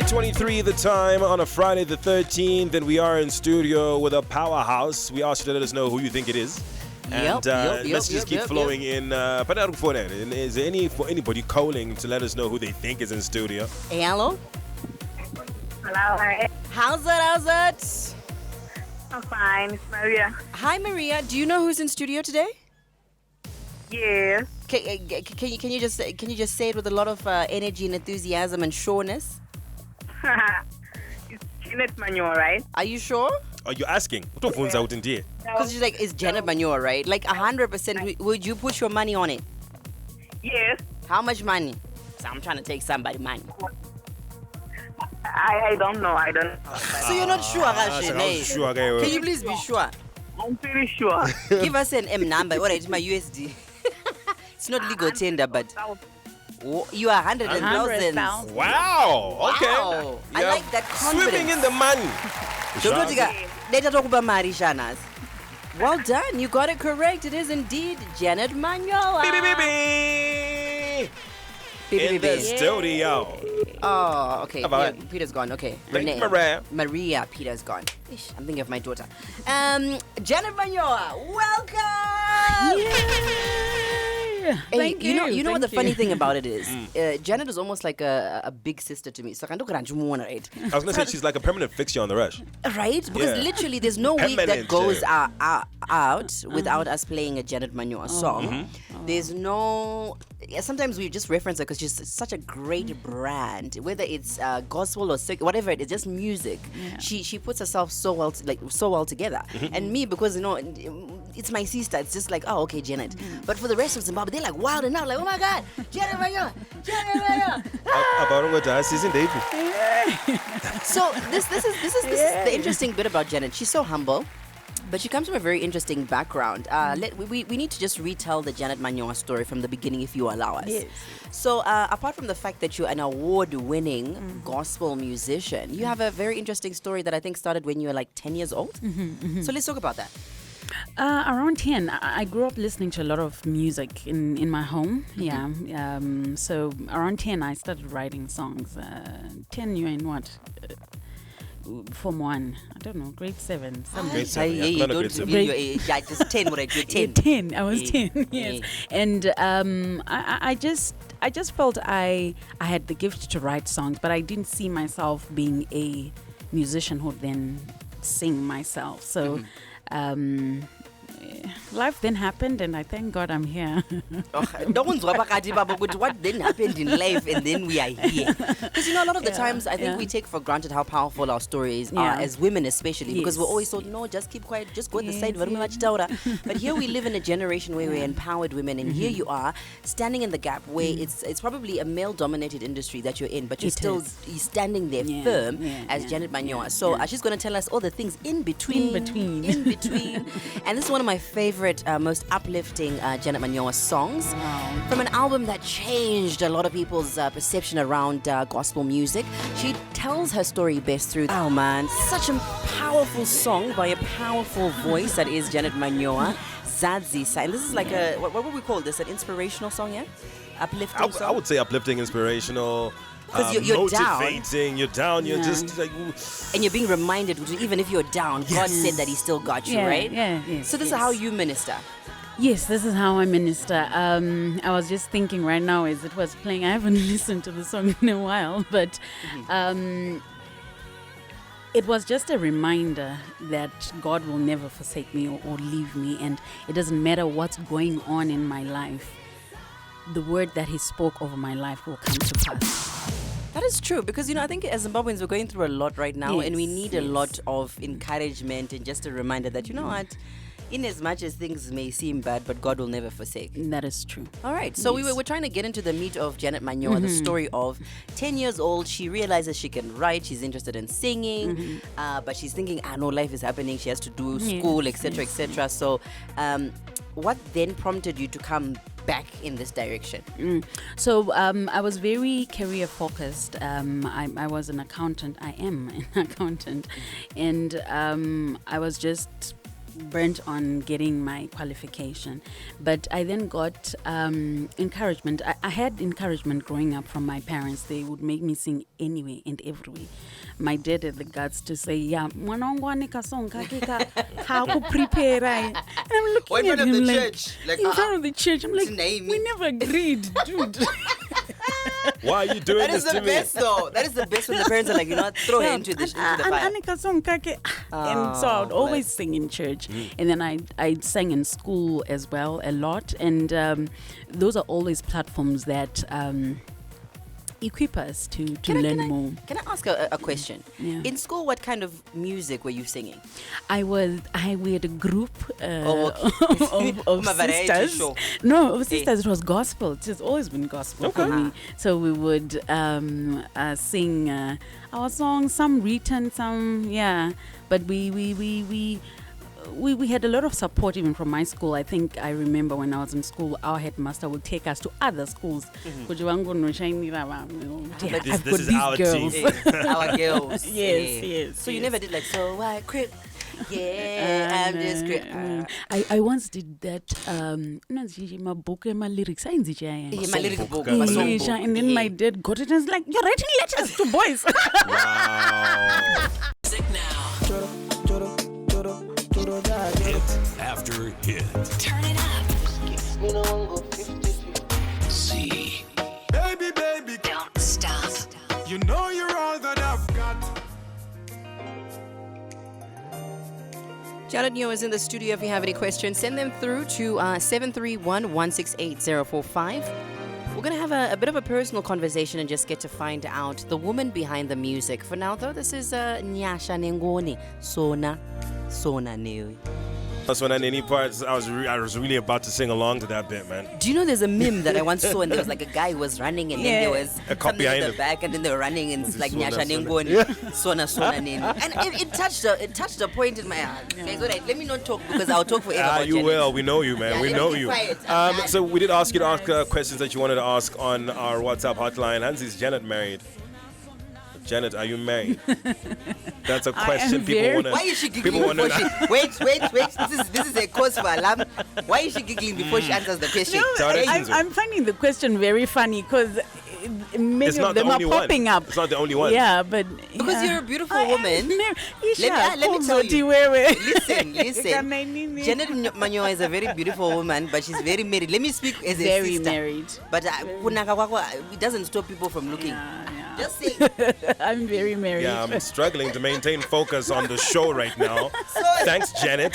8:23 the time on a Friday the 13th, and we are in studio with a powerhouse. We asked you to let us know who you think it is. And let's just keep flowing in. But before that, is there anybody calling to let us know who they think is in studio? Hey, hello? Hello. How's it? I'm fine. It's Maria. Hi, Maria. Do you know who's in studio today? Yes. Can you just say it with a lot of energy and enthusiasm and sureness? It's Janet Manyowa, right? Are you sure? Are you asking? Because she's like, it's Janet Manyowa, right? Like 100%. Would you put your money on it? Yes. How much money? So I'm trying to take somebody's money. I don't know. So you're not sure, Rashid? Can you please be sure? I'm pretty sure. Give us an M number. All right, my USD. It's not legal tender, but you are 100,000. Wow. Okay. Wow. I like that confidence. Swimming in the money. Well done. You got it correct. It is indeed Janet Manyowa. In the studio. Oh, okay. Yeah, Peter's gone. Okay. Maria. Peter's gone. Ish, I'm thinking of my daughter. Janet Manyowa, welcome! Yay! Hey, you know what the funny thing about it is? Janet is almost like a big sister to me. So right? I was going to say she's like a permanent fixture on the rush. Right? Because literally there's no week that goes out without us playing a Janet Manyowa song. There's no... Sometimes we just reference her because she's such a great brand. Whether it's gospel or whatever it is, just music. Yeah. She puts herself so well together. And me, because it's my sister, it's just like, oh, okay, Janet. But for the rest of Zimbabwe, they're like wild enough, like, oh my God, Janet Manyowa. So this is the interesting bit about Janet. She's so humble. But she comes from a very interesting background. We need to just retell the Janet Manyowa story from the beginning, if you allow us. Yes. So apart from the fact that you're an award-winning gospel musician, you have a very interesting story that I think started when you were like 10 years old. So let's talk about that. Around 10, I grew up listening to a lot of music in my home. Yeah. So around 10, I started writing songs. 10, you're in what? Form 1, I don't know, grade 7. Grade 7, you don't reveal your age. I just 10, what I did 10. 10, I was 10, yes. And I just felt I had the gift to write songs, but I didn't see myself being a musician who would then sing myself. So life then happened, and I thank God I'm here. What then happened in life, and then we are here? Because a lot of the times I think we take for granted how powerful our stories are as women, especially because we're always told, no, just keep quiet, just go at the side. But here we live in a generation where we're empowered women, and here you are standing in the gap where it's probably a male-dominated industry that you're in, but you're standing there firm as Janet Manyowa. So she's going to tell us all the things in between. And this is one of my favorite, most uplifting Janet Manyowa songs from an album that changed a lot of people's perception around gospel music. She tells her story best through, such a powerful song by a powerful voice that is Janet Manyowa. Zazisa. And this is like what would we call this? An inspirational song, yeah? Uplifting song? I would say uplifting, inspirational. Because you're motivating, you're down, you're just like... And you're being reminded, even if you're down, God said that He still got you, right? So this is how you minister. Yes, this is how I minister. I was just thinking right now as it was playing, I haven't listened to the song in a while, but it was just a reminder that God will never forsake me or leave me, and it doesn't matter what's going on in my life. The word that He spoke over my life will come to pass. That is true, because I think as Zimbabweans we're going through a lot right now, and we need a lot of encouragement and just a reminder that what, in as much as things may seem bad, but God will never forsake. That is true. All right, so we're trying to get into the meat of Janet Manyowa, the story of 10 years old. She realizes she can write, she's interested in singing, but she's thinking, no, life is happening, she has to do school, etc., etc. So what then prompted you to come back in this direction? So I was very career focused. I was an accountant. I am an accountant. And I was just burnt on getting my qualification, but I then got encouragement. I had encouragement growing up from my parents. They would make me sing anyway and everywhere. My dad had the guts to say, "Yeah, mwana wangu anika song kake ka prepare." And I'm looking in at front of him the like, church, like, in front of the church. I'm like, name we me. never agreed, dude. Why are you doing That this is the to best, though. That is the best when the parents are like, throw her into the fire. Anika song kake. And so I would always sing in church, and then I sang in school as well a lot, and those are always platforms that equip us to learn more. Can I ask a question? Yeah. In school, what kind of music were you singing? We had a group of Variety sisters. show. No, of sisters. It was gospel. It has always been gospel for me. So we would sing our songs, some written, some but we had a lot of support even from my school. I think I remember when I was in school, our headmaster would take us to other schools. This is our girls. team. Our girls. Yes. So you never did like, so I quit. Yeah, I'm just quit. I once did that. My book and my lyrics. My lyric book. Yeah, My song book. And then my dad got it and was like, "You're writing letters to boys." Wow. Hit after hit. Turn it up. Z. Baby, don't stop. You know you're all that I've got. Janet Neo is in the studio. If you have any questions, send them through to 731-168-045. We're going to have a bit of a personal conversation and just get to find out the woman behind the music. For now, though, this is Nyasha Nengoni, Sona Neo. That's when in any parts I was really about to sing along to that bit, man. Do you know there's a meme that I once saw and there was like a guy who was running and then there was A cop something behind in the him. back and then they were running and it's like Sona, Nyasha Sona. Nengoni, Sona Neni. And it touched a point in my heart. Guys, all right, let me not talk because I'll talk forever about You Janet. will. We know you, man. Yeah, we let know me be you. quiet. I'm done. So we did ask you to ask questions that you wanted to ask on our WhatsApp hotline. Hans, is Janet married? Janet, are you married? That's a question people want to. Why is she giggling before she... Wait. This is a cause for alarm. Why is she giggling before she answers the question? I'm finding the question very funny because many It's not of them the are only one. popping up. It's not the only one. Yeah, but Because you're a beautiful woman. Let me tell you. Listen. Janet Manyowa is a very beautiful woman, but she's very married. Let me speak as a Very sister. married. But it doesn't stop people from looking. Just say. I'm very married. Yeah, I'm struggling to maintain focus on the show right now. Thanks, Janet.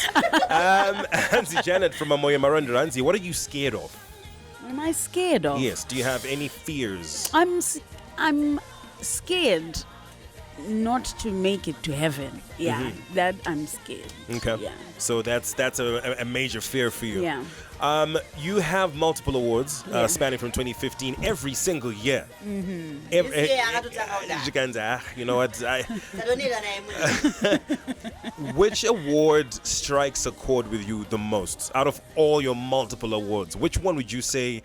Hansi, Janet from Amoya Maranda. Hansi, what are you scared of? What am I scared of? Yes. Do you have any fears? I'm scared not to make it to heaven. Yeah, that I'm scared. Okay. Yeah. So that's a major fear for you. Yeah. You have multiple awards spanning from 2015 every single year. You know what? Which award strikes a chord with you the most out of all your multiple awards? Which one would you say,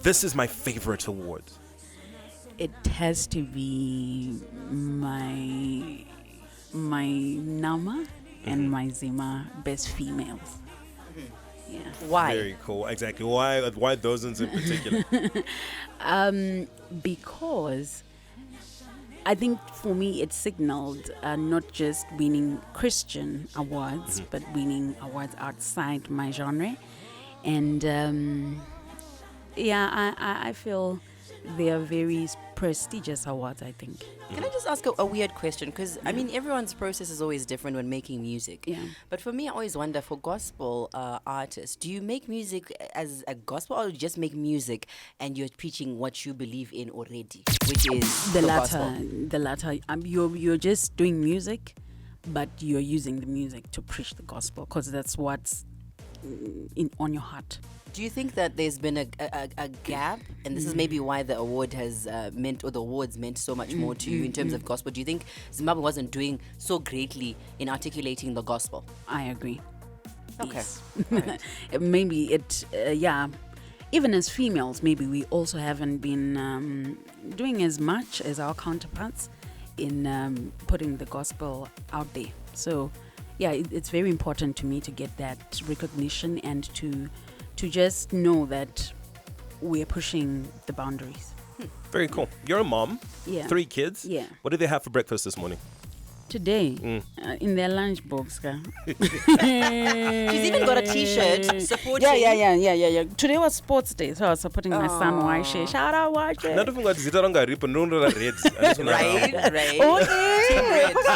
this is my favorite award? It has to be my Nama and my Zima best females. Yeah. Why? Very cool. Exactly. Why those ones in particular? Because I think for me it signaled not just winning Christian awards, but winning awards outside my genre. And I feel they are very prestigious awards, I think. Can I just ask a weird question? Because, I mean, everyone's process is always different when making music. Yeah. But for me, I always wonder, for gospel artists, do you make music as a gospel or you just make music and you're preaching what you believe in already, which is The gospel? latter. You're just doing music, but you're using the music to preach the gospel because that's what's on your heart. Do you think that there's been a gap, and this is maybe why the award has meant, or the awards meant so much more to you in terms of gospel? Do you think Zimbabwe wasn't doing so greatly in articulating the gospel? I agree. Okay. Yes. Maybe even as females, maybe we also haven't been doing as much as our counterparts in putting the gospel out there. So it's very important to me to get that recognition and to just know that we're pushing the boundaries. Very cool. You're a mom. Yeah. 3 kids. Yeah. What did they have for breakfast this morning? Today, in their lunch box. She's even got a T-shirt supporting. Yeah. Today was sports day, so I was supporting my son, Waishe. Shout out, Waishe. Not even got Zitaranga Rip and Nunda Reds. Right.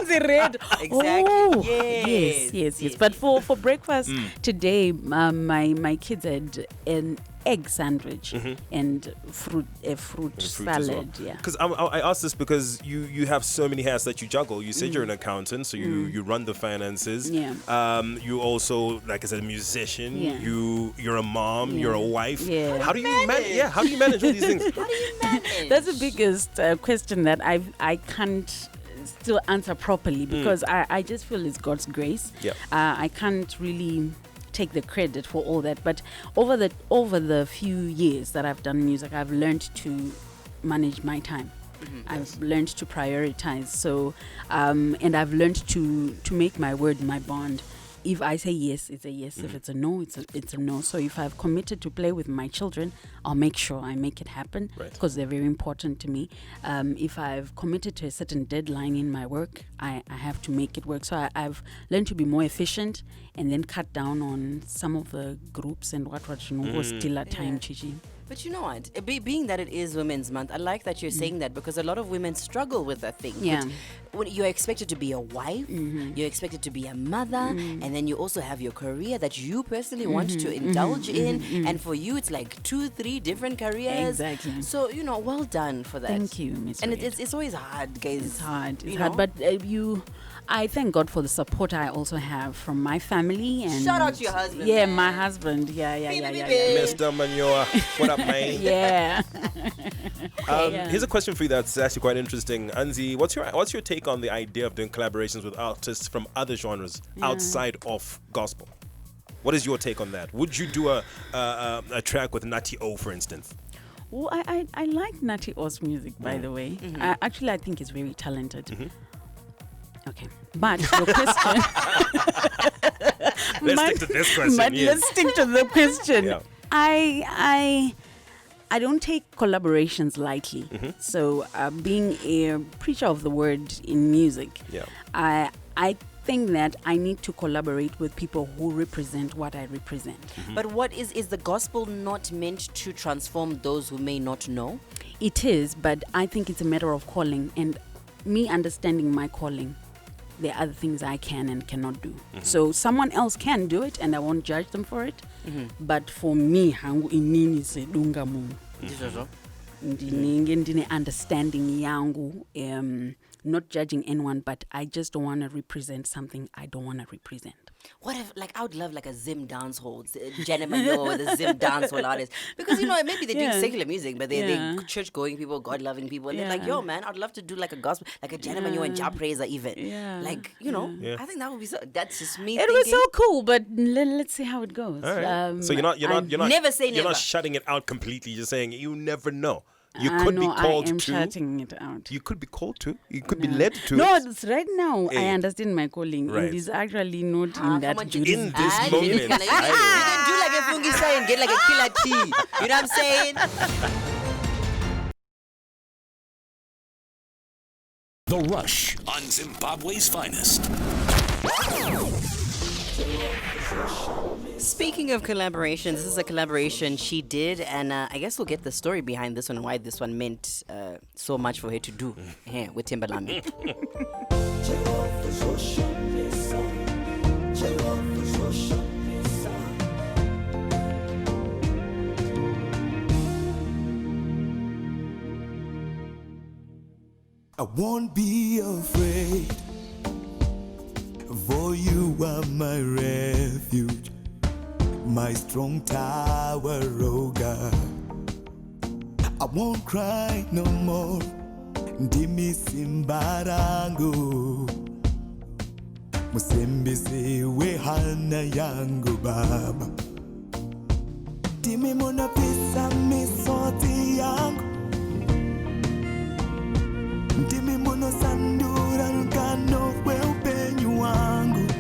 Okay. Red. Exactly. Oh, Yes. yes. But for breakfast today, my kids had an egg sandwich and a fruit salad. Yeah. Because I asked this because you have so many hats that you juggle. You said you're an accountant, so you run the finances. Yeah. You also, like I said, a musician. Yeah. You're a mom. Yeah. You're a wife. Yeah. How do you manage? Yeah. How do you manage all these things? How do you manage? That's the biggest question that I can't still answer properly because I just feel it's God's grace. Yeah. I can't really take the credit for all that, but over the few years that I've done music, I've learned to manage my time. I've learned to prioritize. So, and I've learned to make my word my bond. If I say yes, it's a yes. If it's a no, it's a no. So if I've committed to play with my children, I'll make sure I make it happen because they're very important to me. If I've committed to a certain deadline in my work, I have to make it work. So I've learned to be more efficient and then cut down on some of the groups and what was still at time, Chichi. But you know what? Being that it is Women's Month, I like that you're saying that because a lot of women struggle with that thing. Yeah. When you're expected to be a wife, you're expected to be a mother, and then you also have your career that you personally want to indulge in. And for you, it's like 2-3 different careers. Exactly. So, well done for that. Thank you, Miss And Red. it's always hard, guys. It's hard. You It's hard. know? But I thank God for the support I also have from my family. And Shout out to your husband, Yeah, man. my husband. Yeah. Mr. Manyowa, what up, man? Yeah. Here's a question for you that's actually quite interesting. Anzi, what's your take on the idea of doing collaborations with artists from other genres outside of gospel? What is your take on that? Would you do a track with Natty O, for instance? Well, I like Natty O's music, by the way. I think he's very talented. Okay, but your question. Let's stick to this question. But Yes. let's stick to the question. Yeah. I don't take collaborations lightly. So being a preacher of the word in music, I think that I need to collaborate with people who represent what I represent. But what is the gospel not meant to transform those who may not know? It is, but I think it's a matter of calling and me understanding my calling. There are other things I can and cannot do. So someone else can do it and I won't judge them for it. But for me, hangu inini se dunga mungu. Ndine understanding yangu, not judging anyone, but I just don't want to represent something I don't want to represent. What if, I would love a Zim dance hall, Jenna Manyowa, the Zim dance hall artist. Because, maybe they're doing secular music, but they're church-going people, God-loving people. And they're like, yo, man, I'd love to do a gospel, like a Jenna Manyowa and Jah Praiser even. I think that would be so, that's just me It was so cool, but let's see how it goes. All right. So you're not never say You're never. not shutting it out completely. You're saying you never know. You I could know be called I am to. shutting it out. You could be called to. You could be led to. No, it. it's right now. I understand my calling. Right. It is actually not in that in jurisdiction. this moment. You can do like a fungicide and get like a killer tea. You know what I'm saying? The Rush on Zimbabwe's finest. Speaking of collaborations, this is a collaboration she did, and I guess we'll get the story behind this one and why this one meant so much for her to do with Timbalami. I won't be afraid, for you are my refuge, my strong tower, oh God. I won't cry no more, ndimi simbarangu, musembisi wehana yangu Baba. Ndimi munapisa misoti yangu, ndimi muno sandura ngano we upenyu wangu.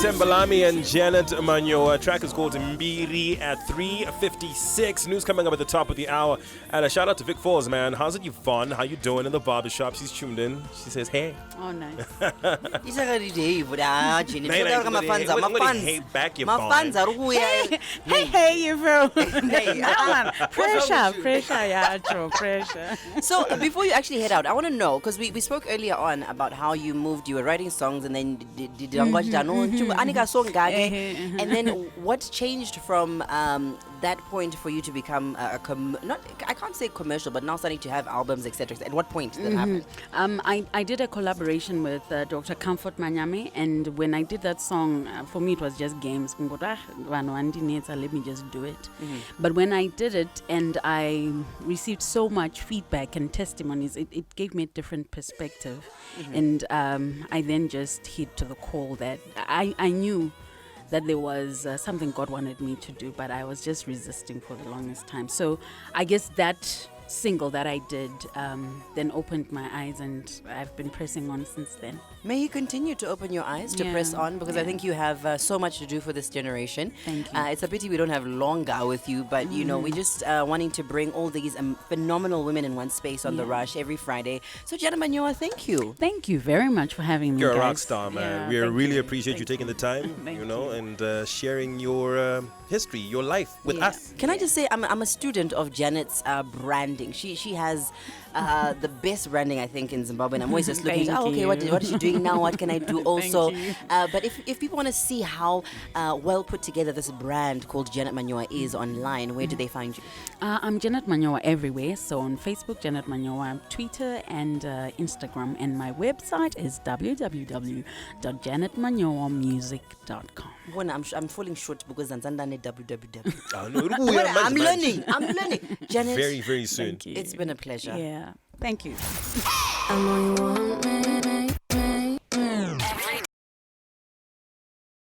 Tembalami and Janet Manyowa. Track is called Mbiri at 3:56. News coming up at the top of the hour. And a shout out to Vic Falls, man. How's it, Yvonne? How you doing in the barbershop? She's tuned in. She says, hey. Oh, nice. Hey back, Yvonne. Hey, you bro. Pressure, yeah, true, pressure. So before you actually head out, I want to know, because we spoke earlier on about how you moved, you were writing songs and then and then what changed from that point for you to become I can't say commercial, but now starting to have albums, etc. At what point did that happen? I did a collaboration with Dr. Comfort Manyame, and when I did that song, for me it was just games. Let me just do it. But when I did it and I received so much feedback and testimonies, it gave me a different perspective. And I then just hit to the call that I knew that there was something God wanted me to do, but I was just resisting for the longest time. So I guess that single that I did then opened my eyes, and I've been pressing on since then. May He continue to open your eyes to press on, because I think you have so much to do for this generation. Thank you. It's a pity we don't have Longa with you, but you know, we're just wanting to bring all these phenomenal women in one space on The Rush every Friday. So Janet Manyowa, thank you. Thank you very much for having me. You're guys. a rock star, man. Yeah, we really you. appreciate you taking the time, and sharing your history, your life with us. Can I just say, I'm a student of Janet's branding. She has the best branding, I think, in Zimbabwe, and I'm always just looking at, what is she doing now, what can I do also. But if people want to see how well put together this brand called Janet Manyowa is online, where do they find you? I'm Janet Manyowa everywhere, so on Facebook, Janet Manyowa, Twitter and Instagram, and my website is www.janetmanyowamusic.com. I'm falling short because I'm www. I'm learning. Janet, very, very soon. It's been a pleasure. Yeah, thank you. I know you want me.